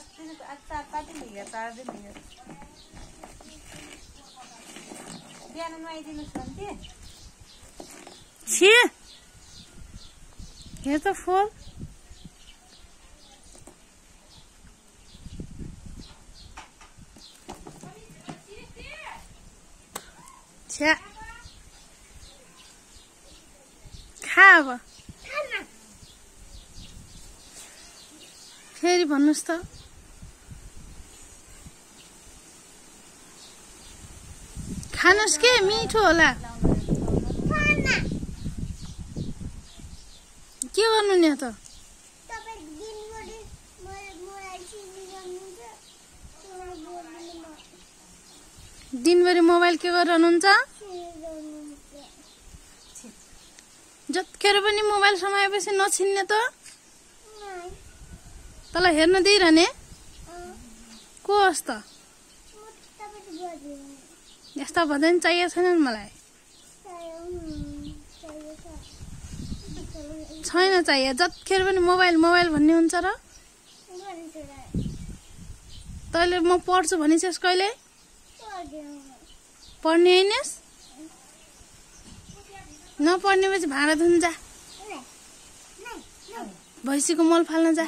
4 दिन भयो 4 दिन भयो बिहान नुहाइदिनुस् भन्थे छी हेर त फोन छ्या खा अब फेरि भन्नुस् त खानुस् के मिठो होला के गर्नु नि त दिनभरि मोबाइल के गरिरहनुहुन्छ जतिखेर पनि मोबाइल समाएपछि नछिन्ने त तँलाई हेर्न दिइरहने को होस् त यस्ता भजन चाहिएको छैनन् मलाई छैन चाहिए जतिखेर पनि मोबाइल मोबाइल भन्ने हुन्छ र तैँले म पढ्छु भनिस् कहिले पढ्ने हैनस् नपढ्ने पछि भाँडा धुन जा भैँसीको मल फाल्न जा